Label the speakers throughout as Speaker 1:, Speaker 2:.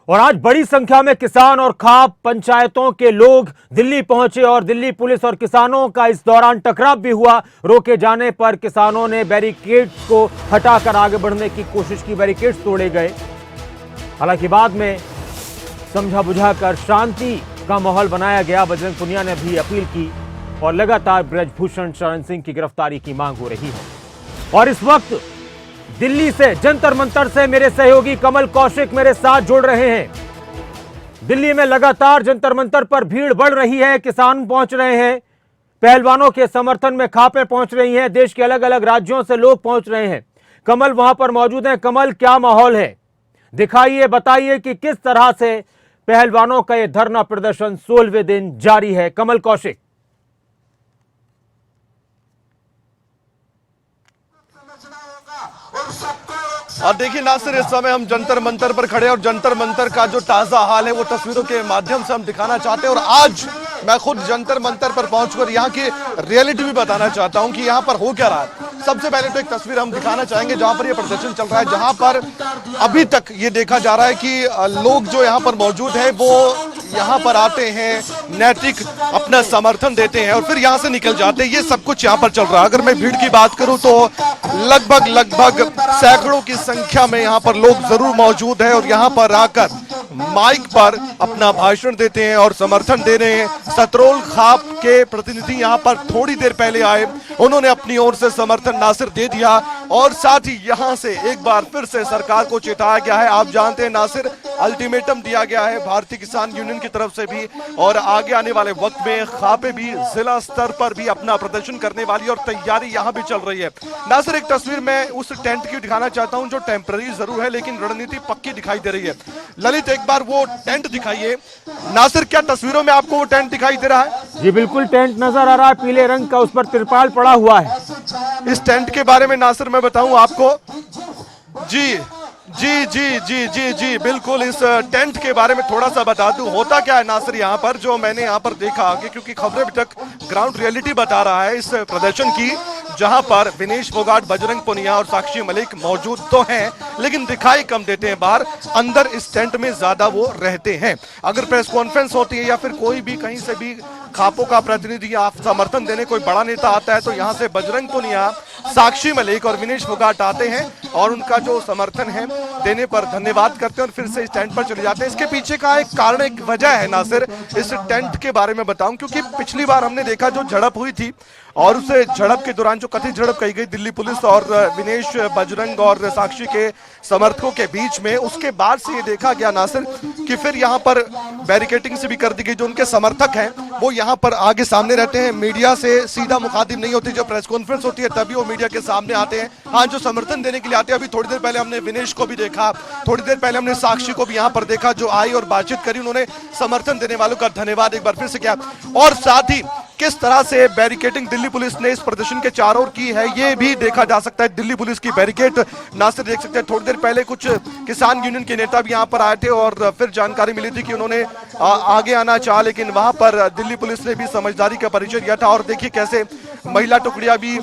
Speaker 1: और आज बड़ी संख्या में किसान और खाप पंचायतों के लोग दिल्ली पहुंचे और दिल्ली पुलिस और किसानों का इस दौरान टकराव भी हुआ। रोके जाने पर किसानों ने बैरिकेड्स को हटाकर आगे बढ़ने की कोशिश की, बैरिकेड्स तोड़े गए। हालांकि बाद में समझा बुझाकर शांति का माहौल बनाया गया। बजरंग पुनिया ने भी अपील की और लगातार ब्रजभूषण शरण सिंह की गिरफ्तारी की मांग हो रही है। और इस वक्त दिल्ली से जंतर मंतर से मेरे सहयोगी कमल कौशिक मेरे साथ जुड़ रहे हैं। दिल्ली में लगातार जंतर मंतर पर भीड़ बढ़ रही है, किसान पहुंच रहे हैं, पहलवानों के समर्थन में खापें पहुंच रही हैं, देश के अलग अलग राज्यों से लोग पहुंच रहे हैं। कमल वहां पर मौजूद हैं। कमल, क्या माहौल है, दिखाइए, बताइए कि किस तरह से पहलवानों का यह धरना प्रदर्शन 16वें दिन जारी है। कमल कौशिक।
Speaker 2: और देखिए नासिर, इस समय हम जंतर मंतर पर खड़े हैं और जंतर मंतर का जो ताजा हाल है वो तस्वीरों के माध्यम से हम दिखाना चाहते हैं। और आज मैं खुद जंतर मंतर पर पहुंचकर यहाँ की रियलिटी भी बताना चाहता हूँ कि यहाँ पर हो क्या रहा है। सबसे पहले तो एक तस्वीर हम दिखाना चाहेंगे जहां पर ये प्रदर्शन चल रहा है, जहां पर अभी तक ये देखा जा रहा है कि लोग जो यहाँ पर मौजूद है वो यहाँ पर आते हैं, नैतिक अपना समर्थन देते हैं और फिर यहाँ से निकल जाते हैं। ये सब कुछ यहाँ पर चल रहा है। अगर मैं भीड़ की बात करूं तो लगभग सैकड़ों की संख्या में यहाँ पर लोग जरूर मौजूद है और यहाँ पर आकर माइक पर अपना भाषण देते हैं और समर्थन दे रहे हैं। सतरोल खाप के प्रतिनिधि यहाँ पर थोड़ी देर पहले आए, उन्होंने अपनी ओर से समर्थन नासिर दे दिया और साथ ही यहाँ से एक बार फिर से सरकार को चेताया गया है। आप जानते हैं नासिर, अल्टीमेटम दिया गया है भारतीय किसान यूनियन की तरफ से भी और आगे आने वाले वक्त में खापे भी जिला स्तर पर भी अपना प्रदर्शन करने वाली और तैयारी यहाँ भी चल रही है। नासिर, एक तस्वीर मैं उस टेंट की दिखाना चाहता हूँ जो टेम्पररी जरूर है लेकिन रणनीति पक्की दिखाई दे रही है। ललित, एक बार वो टेंट दिखाइए। नासिर, क्या तस्वीरों में आपको वो टेंट दिखाई दे रहा है?
Speaker 1: जी बिल्कुल, टेंट नजर आ रहा है, पीले रंग का, उस पर तिरपाल पड़ा हुआ है।
Speaker 2: इस टेंट के बारे में नासिर मैं बताऊं आपको, जी जी जी जी जी जी बिल्कुल, इस टेंट के बारे में थोड़ा सा बता दूं। होता क्या है नासिर, यहाँ पर जो मैंने यहाँ पर देखा आगे, क्योंकि खबरें अभी तक ग्राउंड रियलिटी बता रहा है इस प्रदर्शन की, जहां पर विनेश फोगाट, बजरंग पुनिया और साक्षी मलिक मौजूद तो हैं लेकिन दिखाई कम देते हैं बाहर। अंदर इस टेंट में ज्यादा वो रहते हैं। अगर प्रेस कॉन्फ्रेंस होती है या फिर कोई भी कहीं से भी खापों का प्रतिनिधि या समर्थन देने कोई बड़ा नेता आता है तो यहाँ से बजरंग पुनिया, साक्षी मलिक और विनेश फोगाट आते हैं और उनका जो समर्थन है देने पर धन्यवाद करते हैं और फिर से इस टेंट पर चले जाते हैं। इसके पीछे का एक कारण, एक वजह है नासिर, इस टेंट के बारे में बताऊं, क्योंकि पिछली बार हमने देखा जो झड़प हुई थी और उस झड़प के दौरान जो कथित झड़प कही गई दिल्ली पुलिस और विनेश, बजरंग और साक्षी के समर्थकों के बीच में, उसके बाद से ये देखा गया नासिर कि फिर यहाँ पर बैरिकेडिंग से भी कर दी गई। जो उनके समर्थक हैं वो यहाँ पर आगे सामने रहते हैं, मीडिया से सीधा मुखातिब नहीं होती। जो प्रेस कॉन्फ्रेंस होती है तभी वो मीडिया के सामने आते हैं। हाँ, जो समर्थन देने के लिए आते हैं, अभी थोड़ी देर पहले हमने विनेश को भी देखा, थोड़ी देर पहले हमने साक्षी को भी यहाँ पर देखा जो आई और बातचीत करी, उन्होंने समर्थन देने वालों का धन्यवाद एक बार फिर से किया। और साथ ही किस तरह से बैरिकेडिंग दिल्ली पुलिस ने इस प्रदर्शन के चारों ओर की है ये भी देखा जा सकता है। दिल्ली पुलिस की बैरिकेड नासिर देख सकते हैं। थोड़ी देर पहले कुछ किसान यूनियन के नेता भी यहाँ पर आए थे और फिर जानकारी मिली थी कि उन्होंने आगे आना चाहा, लेकिन वहां पर दिल्ली पुलिस ने भी समझदारी का परिचय दिया था। और देखिए कैसे महिला टुकड़ियां भी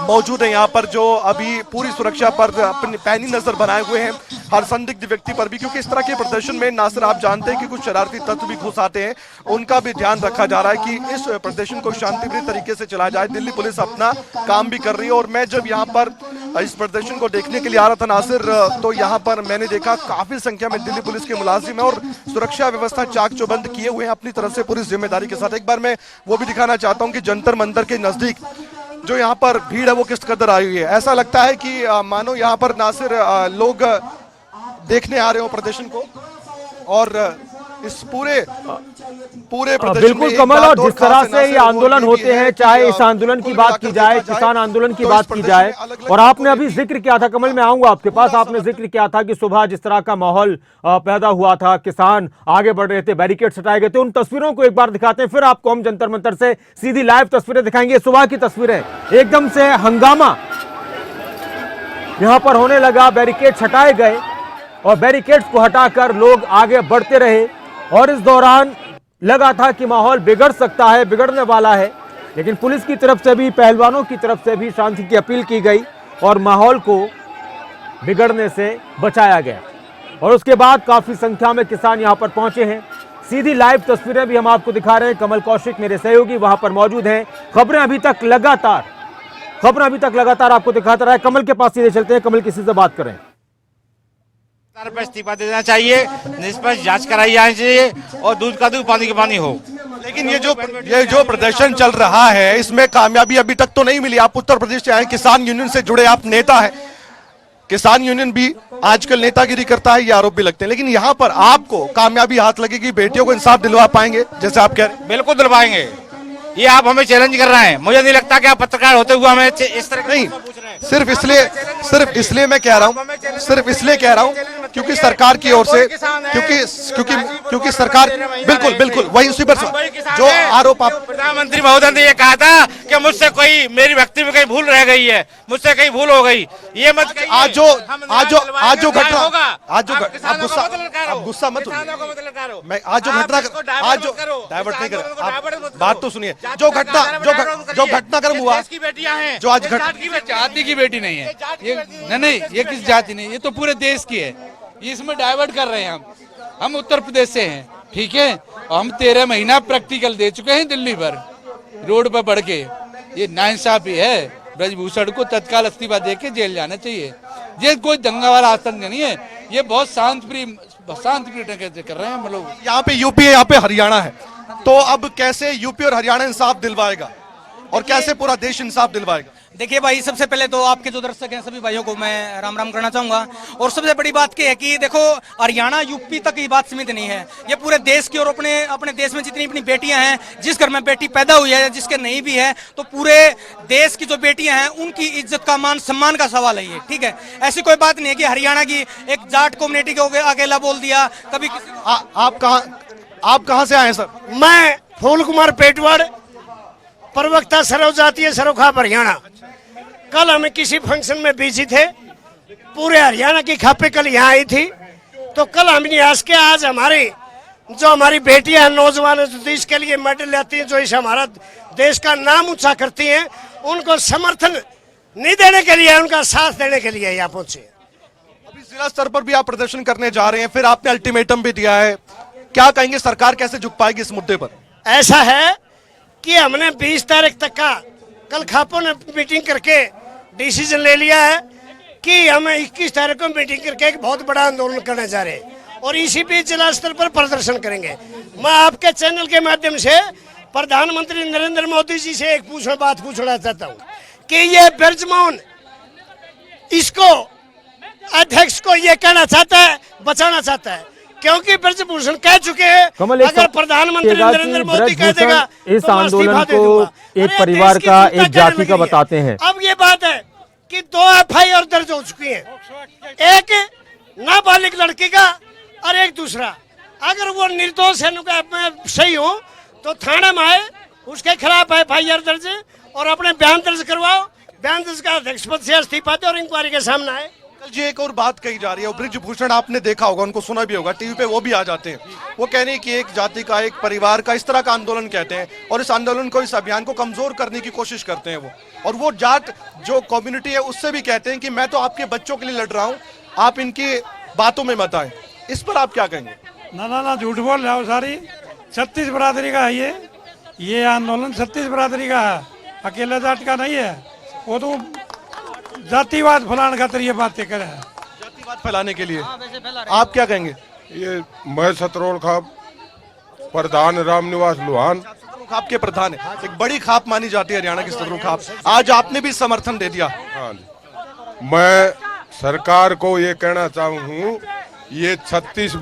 Speaker 2: मौजूद है यहाँ पर जो अभी पूरी सुरक्षा पर अपनी पैनी नजर बनाए हुए हैं हर संदिग्ध व्यक्ति पर भी, क्योंकि इस तरह के प्रदर्शन में नासिर आप जानते हैं कि कुछ शरारती तत्व भी घुस आते हैं, उनका भी ध्यान रखा जा रहा है कि इस प्रदर्शन को शांतिप्रिय तरीके से चलाया जाए। दिल्ली पुलिस अपना काम भी कर रही है और मैं जब यहाँ पर इस प्रदर्शन को देखने के लिए आ रहा था नासिर, तो यहाँ पर मैंने देखा काफी संख्या में दिल्ली पुलिस के मुलाजिम है और सुरक्षा व्यवस्था चाक चौबंद किए हुए हैं अपनी तरफ से पूरी जिम्मेदारी के साथ। एक बार मैं वो भी दिखाना चाहता हूँ कि जंतर मंतर के नजदीक जो यहाँ पर भीड़ है वो किस कदर आई हुई है। ऐसा लगता है कि मानो यहाँ पर नासिर लोग देखने आ रहे हो प्रदर्शन को और इस पूरे प्रदर्शन
Speaker 1: बिल्कुल कमल, और जिस तरह से ये आंदोलन होते हैं, चाहे इस आंदोलन की बात की जाए, किसान आंदोलन की बात की जाए, और आपने अभी जिक्र किया था कमल, मैं आऊंगा आपके पास, आपने जिक्र किया था कि सुबह जिस तरह का माहौल पैदा हुआ था, किसान आगे बढ़ रहे थे, बैरिकेड हटाए गए थे, उन तस्वीरों को एक बार दिखाते हैं, फिर आपको हम जंतर मंतर से सीधी लाइव तस्वीरें दिखाएंगे। सुबह की तस्वीरें, एकदम से हंगामा यहां पर होने लगा, बैरिकेड हटाए गए और बैरिकेड्स को हटाकर लोग आगे बढ़ते रहे और इस दौरान लगा था कि माहौल बिगड़ सकता है, बिगड़ने वाला है, लेकिन पुलिस की तरफ से भी, पहलवानों की तरफ से भी शांति की अपील की गई और माहौल को बिगड़ने से बचाया गया। और उसके बाद काफी संख्या में किसान यहां पर पहुंचे हैं। सीधी लाइव तस्वीरें भी हम आपको दिखा रहे हैं। कमल कौशिक मेरे सहयोगी वहां पर मौजूद हैं। खबरें अभी तक लगातार आपको दिखाता रहा है। कमल के पास सीधे चलते हैं। कमल, किसी से बात करें।
Speaker 3: पर इस्तीफा दे देना चाहिए, निष्पक्ष जांच कराई जानी चाहिए और दूध का दूध पानी का पानी हो।
Speaker 2: लेकिन ये जो प्रदर्शन चल रहा है इसमें कामयाबी अभी तक तो नहीं मिली। आप उत्तर प्रदेश से आए, किसान यूनियन से जुड़े आप नेता हैं। किसान यूनियन भी आजकल नेतागिरी करता है, ये आरोप भी लगते हैं। लेकिन यहाँ पर आपको कामयाबी हाथ लगेगी, बेटियों को इंसाफ दिलवा पाएंगे जैसे आप कह रहे हैं?
Speaker 3: बिल्कुल दिलवाएंगे। ये आप हमें चैलेंज कर रहे हैं। मुझे नहीं लगता कि आप पत्रकार होते हुए हमें इस तरह
Speaker 2: नहीं, सिर्फ इसलिए मैं कह रहा हूँ क्योंकि सरकार की ओर से, क्योंकि सरकार बिल्कुल वही उसी पर जो आरोप आप
Speaker 3: प्रधानमंत्री महोदय ने ये कहा था कि मुझसे कोई मेरी व्यक्ति में कहीं भूल रह गई है, मुझसे कहीं भूल हो गई, ये मत कहिए।
Speaker 2: आज जो घटना, आप गुस्सा मत होइए। मैं आज जो घटना, डाइवर्ट नहीं कर, बात तो सुनिए। जो घटनाक्रम हुआ, जो आज
Speaker 4: जाति की बेटी नहीं है ये, नहीं ये किस जाति नहीं, ये तो पूरे देश की है। इसमें डाइवर्ट कर रहे हैं हम उत्तर प्रदेश से हैं, ठीक है। और हम 13 महीना प्रैक्टिकल दे चुके हैं दिल्ली पर रोड पर बढ़ के। ये नाइंसाफी है। ब्रजभूषण को तत्काल इस्तीफा देके जेल जाना चाहिए। ये कोई दंगा वाला आतंक नहीं है, ये बहुत शांतिप्रिय कर रहे हैं हम लोग।
Speaker 2: यहाँ पे यूपी है, यहाँ पे हरियाणा है, तो अब कैसे यूपी और हरियाणा इंसाफ दिलवाएगा और कैसे पूरा देश इंसाफ दिलवाएगा?
Speaker 5: देखिए भाई, सबसे पहले तो आपके जो दर्शक हैं सभी भाइयों को मैं राम राम करना चाहूंगा। और सबसे बड़ी बात क्या है कि देखो, हरियाणा यूपी तक ये बात सीमित नहीं है, ये पूरे देश की। और अपने देश में जितनी अपनी बेटियां हैं, जिस घर में बेटी पैदा हुई है, जिसके नहीं भी है, तो पूरे देश की जो बेटियां हैं उनकी इज्जत का मान सम्मान का सवाल है ये, ठीक है। ऐसी कोई बात नहीं है कि हरियाणा की एक जाट कम्युनिटी को अकेला बोल दिया कभी।
Speaker 2: आप कहाँ से आए सर?
Speaker 6: मैं फूल कुमार पेटवाड़, प्रवक्ता सर्व जातीय सरोखा हरियाणा। कल हम किसी फंक्शन में बिजी थे, पूरे हरियाणा की खापे कल यहाँ आई थी। तो कल हमने आज के आज हमारी बेटियां नौजवान जो देश के लिए मेडल लेती हैं, जो इस हमारा देश का नाम ऊंचा करती हैं, उनको समर्थन नहीं देने के लिए, उनका साथ देने के लिए यहाँ पहुंचे।
Speaker 2: अभी जिला स्तर पर भी आप प्रदर्शन करने जा रहे हैं, फिर आपने अल्टीमेटम भी दिया है। क्या कहेंगे, सरकार कैसे झुक पाएगी इस मुद्दे पर?
Speaker 6: ऐसा है कि हमने 20 तारीख तक का कल खापों ने मीटिंग करके डिसीजन ले लिया है कि हम 21 तारीख को मीटिंग करके एक बहुत बड़ा आंदोलन करने जा रहे हैं और इसी बीच जिला स्तर पर प्रदर्शन करेंगे। मैं आपके चैनल के माध्यम से प्रधानमंत्री नरेंद्र मोदी जी से एक बात पूछना चाहता हूँ कि ये ब्रजमोहन, इसको अध्यक्ष को ये कहना चाहता है, बचाना चाहता है, क्योंकि ब्रजभूषण कह चुके हैं अगर प्रधानमंत्री नरेंद्र मोदी कह देगा
Speaker 1: इस आंदोलन को एक परिवार का, एक जाति का बताते हैं।
Speaker 6: अब ये बात है कि 2 FIR दर्ज हो चुकी है, एक नाबालिग लड़की का और एक दूसरा। अगर वो निर्दोष है, मैं सही हूँ, तो थाने में आए, उसके खिलाफ FIR दर्ज और अपने बयान दर्ज करवाओ। बयान दर्ज का अध्यक्ष पद से इस्तीफा दे और इंक्वायरी के सामने आए।
Speaker 2: जी, एक और बात कही जा रही है, ब्रजभूषण आपने देखा होगा, उनको सुना भी होगा, टीवी पे वो भी आ जाते हैं। वो कह रहे हैं कि एक जाति का, एक परिवार का, इस तरह का आंदोलन कहते हैं और इस आंदोलन को, इस अभियान को कमजोर करने की कोशिश करते हैं वो। और वो जाट जो कम्युनिटी है उससे भी कहते हैं कि मैं तो आपके बच्चों के लिए लड़ रहा हूँ, आप इनकी बातों में मत आए। इस पर आप क्या कहेंगे?
Speaker 7: ना झूठ बोल रहे हो सारी। 36 बरादरी का है ये आंदोलन 36 बरादरी का है, अकेला जाट का नहीं है। वो तो जातिवाद फैलाने खातिर ये बातें करे हैं,
Speaker 2: जातिवाद फैलाने के लिए। आप क्या कहेंगे?
Speaker 8: ये मैं सतरोल खाप प्रधान रामनिवास लुहान।
Speaker 2: खाप के प्रधान है, एक बड़ी खाप मानी जाती है हरियाणा की सतरू खाप। आज आपने भी समर्थन दे दिया।
Speaker 8: हाँ जी, मैं सरकार को ये कहना चाहूँ, ये 36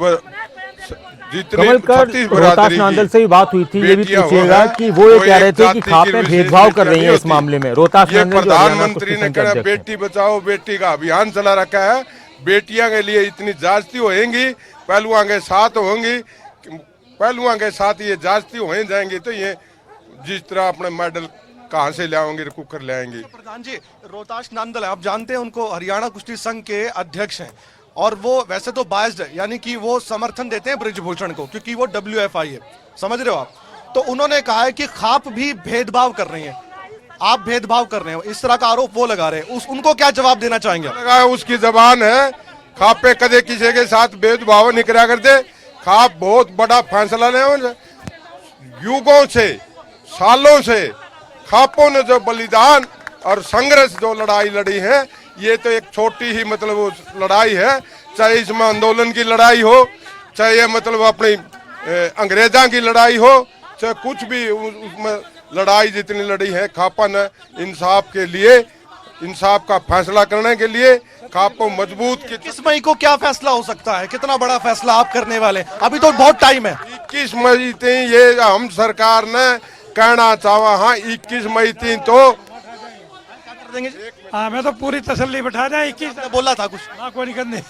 Speaker 1: रोहतास नांदल से भी बात हुई थी, ये भी पूछिएगा कि वो ये कह रहे थे कि खापें भेदभाव कर रही हैं इस मामले में। रोहतास नांदल
Speaker 8: प्रधानमंत्री ने कहा बेटी बचाओ बेटी का अभियान चला रखा है, बेटियां के लिए इतनी जांचती होंगी, पहलुओं के साथ होंगी, पहलुओं के साथ ये जांचती हो जाएंगी, तो ये जिस तरह अपने मेडल कहाँ से लाएंगे, कुकर लाएंगे।
Speaker 2: प्रधान जी, रोहतास नांदल आप जानते हैं, उनको हरियाणा कुश्ती संघ के अध्यक्ष हैं और वो वैसे तो बायस्ड है, यानी कि वो समर्थन देते हैं ब्रजभूषण को क्योंकि वो WFI है, समझ रहे हो आप। तो उन्होंने कहा है कि खाप भी भेदभाव कर रही है, आप भेदभाव कर रहे हो, इस तरह का आरोप वो लगा रहे हैं। उनको क्या जवाब देना चाहेंगे?
Speaker 8: उसकी जबान है, खापे कदे किसी के साथ भेदभाव नहीं करा करते। खाप बहुत बड़ा फैसला ले, युगों से सालों से खापों ने जो बलिदान और संघर्ष जो लड़ाई लड़ी है, ये तो एक छोटी ही मतलब वो लड़ाई है। चाहे इसमें आंदोलन की लड़ाई हो, चाहे ये मतलब अपनी अंग्रेजा की लड़ाई हो, चाहे कुछ भी उसमें लड़ाई जितनी लड़ी है खापा ने इंसाफ के लिए, इंसाफ का फैसला करने के लिए खापो मजबूत की।
Speaker 2: 21 मई को क्या फैसला हो सकता है? कितना बड़ा फैसला आप करने वाले? अभी तो बहुत टाइम है।
Speaker 8: 21 मई थी ये हम सरकार ने कहना चाहा। हाँ 21 मई थी तो
Speaker 7: हाँ मैं तो पूरी तसल्ली बैठा जाए। 21
Speaker 2: बोला था कुछ?
Speaker 7: हाँ कोई नहीं करनी।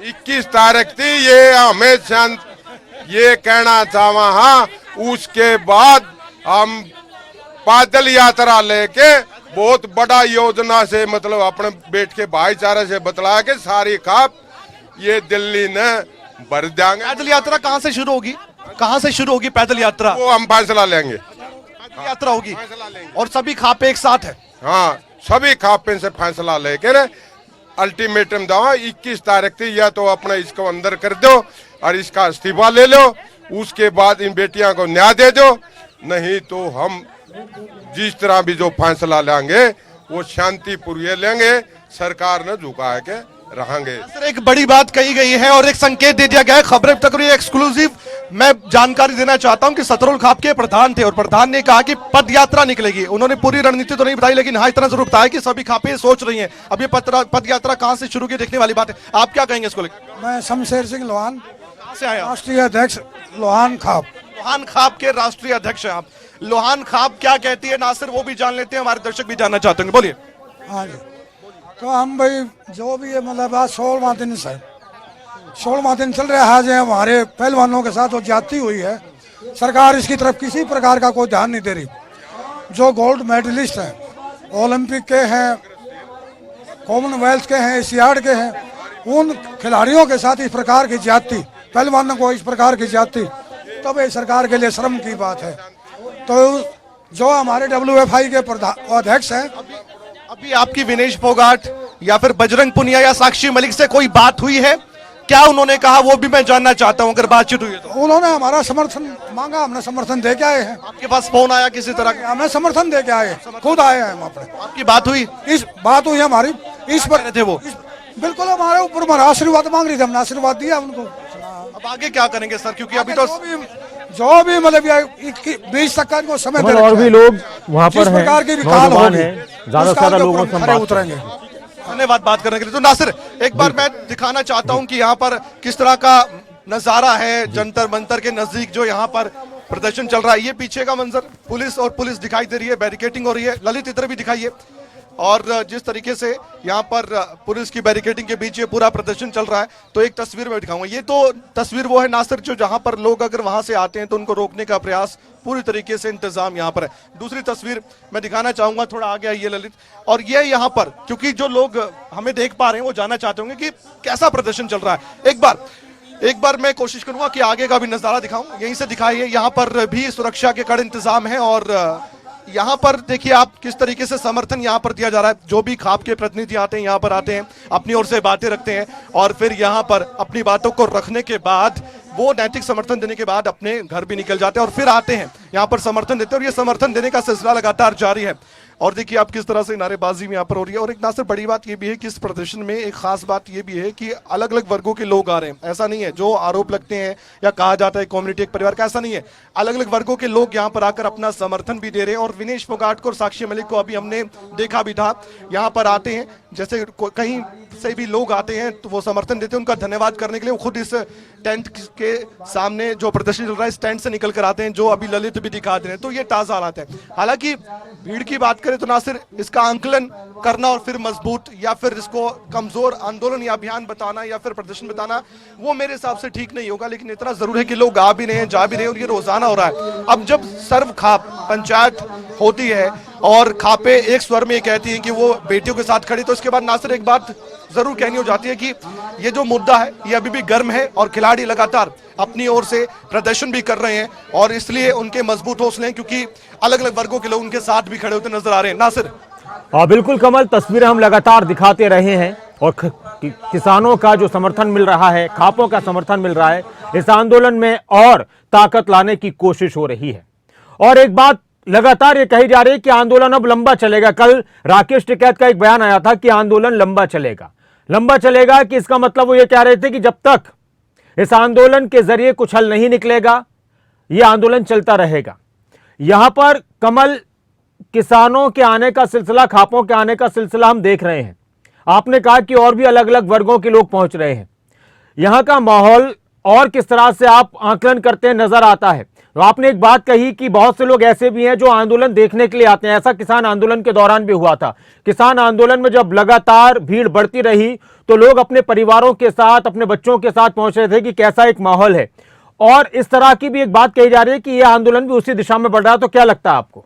Speaker 8: 21 तारीख थी ये हमें शांत ये कहना चाहा। हाँ उसके बाद हम पैदल यात्रा लेके बहुत बड़ा योजना से मतलब अपने बैठ के भाईचारे से बतलाया कि सारी खाप ये दिल्ली ने भर देंगे।
Speaker 2: पैदल यात्रा कहाँ से शुरू होगी? कहाँ से शुरू होगी पैदल यात्रा?
Speaker 8: वो हम फैसला लेंगे।
Speaker 2: पैदल यात्रा होगी और सभी खापे एक साथ है।
Speaker 8: हाँ सभी खापे से फैसला लेके ना अल्टीमेटम दवा 21 तारीख थी, या तो अपना इसको अंदर कर दो और इसका इस्तीफा ले लो, उसके बाद इन बेटियां को न्याय दे दो, नहीं तो हम जिस तरह भी जो फैसला लेंगे वो शांतिपूर्वक लेंगे। सरकार ने झुका के रहेंगे।
Speaker 2: सर एक बड़ी बात कही गई है और एक संकेत दे दिया गया है, खबरें तक एक्सक्लूसिव मैं जानकारी देना चाहता हूं कि सतरुल खाप के प्रधान थे और प्रधान ने कहा कि पद यात्रा निकलेगी। उन्होंने पूरी रणनीति तो नहीं बताई, लेकिन हाँ इतना जरूर बताया कि सभी खापे सोच रही हैं अब ये पद यात्रा कहां से शुरू की देखने वाली बात है। आप क्या कहेंगे इसको लेकर?
Speaker 7: मैं शमशेर सिंह लोहान,
Speaker 2: कहां से आए आप?
Speaker 7: राष्ट्रीय अध्यक्ष लोहान खाप।
Speaker 2: लोहान खाप के राष्ट्रीय अध्यक्ष हैं आप। लोहान खाप क्या कहती है नासिर, वो भी जान लेते हैं, हमारे दर्शक भी जानना चाहते होंगे, बोलिए।
Speaker 7: हाँ जी, तो हम भाई जो भी है मतलब आज 16वां दिन से 16वां दिन चल रहा है। आज हमारे पहलवानों के साथ जो ज्यादती हुई है, सरकार इसकी तरफ किसी प्रकार का कोई ध्यान नहीं दे रही। जो गोल्ड मेडलिस्ट हैं, ओलंपिक के हैं, कॉमनवेल्थ के हैं, एशियाड के हैं, उन खिलाड़ियों के साथ इस प्रकार की ज्यादती, पहलवानों को इस प्रकार की ज्यादती, तब ये सरकार के लिए शर्म की बात है। तो जो हमारे WFI के अध्यक्ष हैं,
Speaker 2: अभी आपकी विनेश फोगाट या फिर बजरंग पुनिया या साक्षी मलिक से कोई बात हुई है? क्या उन्होंने कहा वो भी मैं जानना चाहता हूं, अगर बातचीत हुई है तो।
Speaker 7: उन्होंने हमारा समर्थन मांगा, हमने समर्थन दे के आए हैं।
Speaker 2: आपके पास फोन आया किसी तरह का?
Speaker 7: हमें समर्थन दे के आए, खुद आए हैं हम अपने।
Speaker 2: आपकी बात हुई?
Speaker 7: इस बात हुई हमारी, इस पर
Speaker 2: थे वो
Speaker 7: बिल्कुल हमारे ऊपर हमारा आशीर्वाद मांग रही थी, हमने आशीर्वाद दिया उनको।
Speaker 2: अब आगे क्या करेंगे सर, क्योंकि अभी तो
Speaker 7: जो भी मतलब 20 तक का इनको समय दे
Speaker 1: और भी लोग वहाँ पर हैं,
Speaker 7: प्रकार की भी काल
Speaker 1: नौजवान
Speaker 7: होगी,
Speaker 1: हैं, ज्यादा से ज्यादा लोगों से हम बात
Speaker 7: उतरेंगे।
Speaker 2: धन्यवाद बात करने के लिए। तो नासिर एक बार मैं दिखाना चाहता हूं कि यहाँ पर किस तरह का नजारा है जंतर मंतर के नजदीक जो यहाँ पर प्रदर्शन चल रहा है। ये पीछे का मंजर, पुलिस दिखाई दे रही है, बैरिकेटिंग हो रही है। ललित इधर भी दिखाइए। और जिस तरीके से यहाँ पर पुलिस की बैरिकेडिंग के बीच ये पूरा प्रदर्शन चल रहा है, तो एक तस्वीर में दिखाऊंगा। ये तो तस्वीर वो है नासिर जो जहां पर लोग अगर वहां से आते हैं तो उनको रोकने का प्रयास पूरी तरीके से इंतजाम यहाँ पर है। दूसरी तस्वीर मैं दिखाना चाहूंगा, थोड़ा आगे आइए ललित। और ये यहाँ पर क्योंकि जो लोग हमें देख पा रहे हैं वो जानना चाहते होंगे कि कैसा प्रदर्शन चल रहा है। एक बार मैं कोशिश करूंगा कि आगे का भी नजारा दिखाऊं, यहीं से दिखाइए। यहाँ पर भी सुरक्षा के कड़े इंतजाम है और यहाँ पर देखिए आप किस तरीके से समर्थन यहाँ पर दिया जा रहा है। जो भी खाप के प्रतिनिधि आते हैं यहाँ पर आते हैं, अपनी ओर से बातें रखते हैं और फिर यहाँ पर अपनी बातों को रखने के बाद वो नैतिक समर्थन देने के बाद अपने घर भी निकल जाते हैं और फिर आते हैं यहाँ पर समर्थन देते हैं। और ये समर्थन देने का सिलसिला लगातार जारी है। और देखिए आप किस तरह से नारेबाजी में यहाँ पर हो रही है। और एक नासिर बड़ी बात ये भी है कि इस प्रदर्शन में एक खास बात ये भी है कि अलग अलग वर्गों के लोग आ रहे हैं। ऐसा नहीं है जो आरोप लगते हैं या कहा जाता है कम्युनिटी एक परिवार का, ऐसा नहीं है। अलग अलग वर्गों के लोग यहाँ पर आकर अपना समर्थन भी दे रहे हैं। और विनेश फोगाट को और साक्षी मलिक को अभी हमने देखा भी था, यहाँ पर आते हैं, जैसे कहीं से भी लोग आते हैं तो वो समर्थन देते हैं। उनका धन्यवाद करने के लिए वो खुद इस टेंट के सामने जो प्रदर्शन चल रहा है इस टेंट से निकल कर आते हैं, जो अभी ललित भी दिखा दे रहे हैं। तो ये ताजा हालात है। हालांकि भीड़ की बात करें तो नासिर इसका आंकलन करना और फिर मजबूत या फिर इसको कमजोर आंदोलन या अभियान बताना या फिर प्रदर्शन बताना वो मेरे हिसाब से ठीक नहीं होगा। लेकिन इतना जरूर है कि लोग आ भी रहे हैं, जा भी रहे हैं और ये रोजाना हो रहा है। अब जब सर्व खाप पंचायत होती है और खापे एक स्वर में कहती हैं कि वो बेटियों के साथ खड़ी, तो इसके बाद नासिर एक बात जरूर कहनी हो जाती है कि ये जो मुद्दा है ये अभी भी गर्म है और खिलाड़ी लगातार अपनी ओर से प्रदर्शन भी कर रहे हैं और इसलिए उनके मजबूत हौसले हैं क्योंकि अलग अलग वर्गों के लोग उनके साथ भी खड़े होते नजर आ रहे हैं। नासिर
Speaker 1: बिल्कुल कमल, तस्वीरें हम लगातार दिखाते रहे हैं और किसानों का जो समर्थन मिल रहा है, खापों का समर्थन मिल रहा है, इस आंदोलन में और ताकत लाने की कोशिश हो रही है। और एक बात लगातार ये कही जा रही है कि आंदोलन अब लंबा चलेगा। कल राकेश टिकैत का एक बयान आया था कि आंदोलन लंबा चलेगा कि इसका मतलब वो ये कह रहे थे कि जब तक इस आंदोलन के जरिए कुछ हल नहीं निकलेगा, यह आंदोलन चलता रहेगा। यहां पर कमल, किसानों के आने का सिलसिला, खापों के आने का सिलसिला हम देख रहे हैं। आपने कहा कि और भी अलग अलग वर्गों के लोग पहुंच रहे हैं। यहां का माहौल और किस तरह से आप आकलन करते हैं नजर आता है? तो आपने एक बात कही कि बहुत से लोग ऐसे भी हैं जो आंदोलन देखने के लिए आते हैं। ऐसा किसान आंदोलन के दौरान भी हुआ था। किसान आंदोलन में जब लगातार भीड़ बढ़ती रही तो लोग अपने परिवारों के साथ, अपने बच्चों के साथ पहुंच रहे थे कि कैसा एक माहौल है। और इस तरह की भी एक बात कही जा रही है कि यह आंदोलन भी उसी दिशा में बढ़ रहा है। तो क्या लगता है आपको?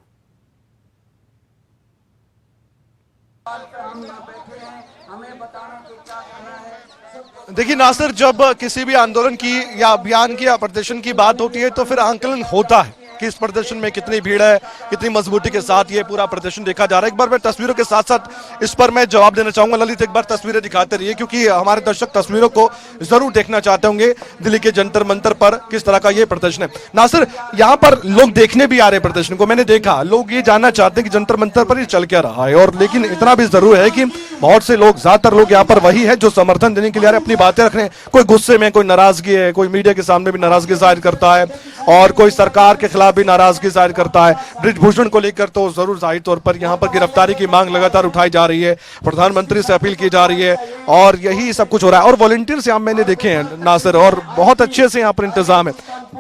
Speaker 2: देखिए नासिर, जब किसी भी आंदोलन की या अभियान की या प्रदर्शन की बात होती है तो फिर आंकलन होता है कि इस प्रदर्शन में कितनी भीड़ है, कितनी मजबूती के साथ ये पूरा प्रदर्शन देखा जा रहा है। एक बार मैं तस्वीरों के साथ साथ इस पर मैं जवाब देना चाहूंगा। ललित, एक बार तस्वीरें दिखाते रहिए क्योंकि हमारे दर्शक तस्वीरों को जरूर देखना चाहते होंगे। दिल्ली के जंतर मंतर पर किस तरह का ये प्रदर्शन है। नासिर, यहाँ पर लोग देखने भी आ रहे हैं प्रदर्शन को, मैंने देखा। लोग ये जानना चाहते हैं कि जंतर मंतर पर ये चल क्या रहा है। और लेकिन इतना भी जरूर है कि बहुत से लोग, ज्यादातर लोग यहाँ पर वही है जो समर्थन देने के लिए आ रहे हैं, अपनी बातें रख रहे हैं। कोई गुस्से में, कोई नाराजगी है, कोई मीडिया के सामने भी नाराजगी जाहिर करता है और कोई सरकार के खिलाफ भी नाराजगी जाहिर करता है। ब्रिजभूषण को लेकर तो जरूर जाहिर तौर पर यहाँ पर गिरफ्तारी की मांग लगातार उठाई जा रही है, प्रधानमंत्री से अपील की जा रही है और यही सब कुछ हो रहा है। और वॉलंटियर्स यहाँ मैंने देखे हैं नासिर, और बहुत अच्छे से यहाँ पर इंतजाम है।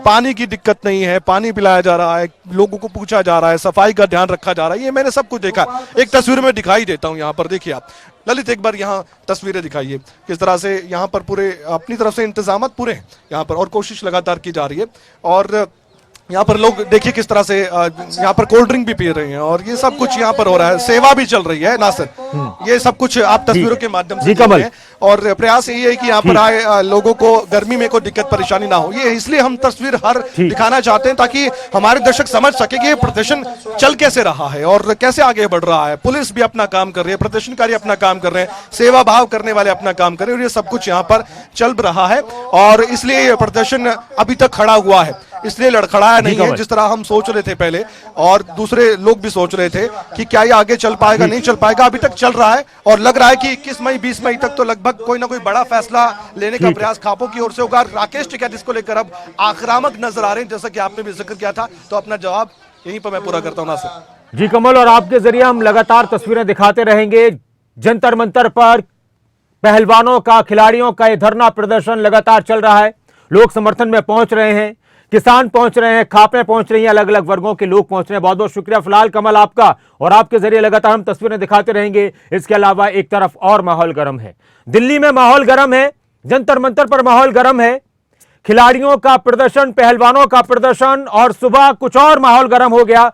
Speaker 2: पानी की दिक्कत नहीं है, पानी पिलाया जा रहा है, लोगों को पूछा जा रहा है, सफाई का ध्यान रखा जा रहा है। ये मैंने सब कुछ देखा। एक तस्वीर में दिखाई देता हूँ यहाँ पर, देखिए आप ललित, एक बार यहाँ तस्वीरें दिखाइए किस तरह से यहाँ पर पूरे अपनी तरफ से इंतजामात पूरे हैं यहाँ पर और कोशिश लगातार की जा रही है। और यहाँ पर लोग देखिए किस तरह से यहाँ पर कोल्ड ड्रिंक भी पी रहे हैं और ये सब कुछ यहाँ पर हो रहा है। सेवा भी चल रही है नासिर, ये सब कुछ आप तस्वीरों के माध्यम से देख रहे हैं। और प्रयास यही है कि यहाँ पर आए लोगों को गर्मी में कोई दिक्कत परेशानी ना हो। ये इसलिए हम तस्वीर हर दिखाना चाहते हैं ताकि हमारे दर्शक समझ सके कि ये प्रदर्शन चल कैसे रहा है और कैसे आगे बढ़ रहा है। पुलिस भी अपना काम कर रही है, प्रदर्शनकारी अपना काम कर रहे हैं, सेवा भाव करने वाले अपना काम कर रहे हैं और ये सब कुछ यहाँ पर चल रहा है। और इसलिए ये प्रदर्शन अभी तक खड़ा हुआ है, इसलिए लड़खड़ाया नहीं है जिस तरह हम सोच रहे थे पहले और दूसरे लोग भी सोच रहे थे कि क्या ये आगे चल पाएगा, नहीं चल पाएगा। अभी तक चल रहा है और लग रहा है कि 21 मई 20 मई तक तो लगभग कोई ना कोई बड़ा फैसला लेने का प्रयास खापों की ओर से होगा। राकेश टिकैत इसको लेकर अब आक्रामक नजर आ रहे हैं, जैसा कि आपने भी जिक्र किया था। तो अपना जवाब यहीं पर मैं पूरा करता हूं नासिर।
Speaker 1: जी कमल, और आपके जरिए हम लगातार तस्वीरें दिखाते रहेंगे। जंतर मंतर पर पहलवानों का, खिलाड़ियों का ये धरना प्रदर्शन लगातार चल रहा है। लोग समर्थन में पहुंच रहे हैं, किसान पहुंच रहे हैं, खापें पहुंच रही हैं, अलग अलग वर्गों के लोग पहुंच रहे हैं। बहुत बहुत शुक्रिया फिलहाल कमल आपका, और आपके जरिए लगातार हम तस्वीरें दिखाते रहेंगे। इसके अलावा एक तरफ और माहौल गर्म है, दिल्ली में माहौल गर्म है, जंतर मंतर पर माहौल गर्म है। खिलाड़ियों का प्रदर्शन, पहलवानों का प्रदर्शन, और सुबह कुछ और माहौल गर्म हो गया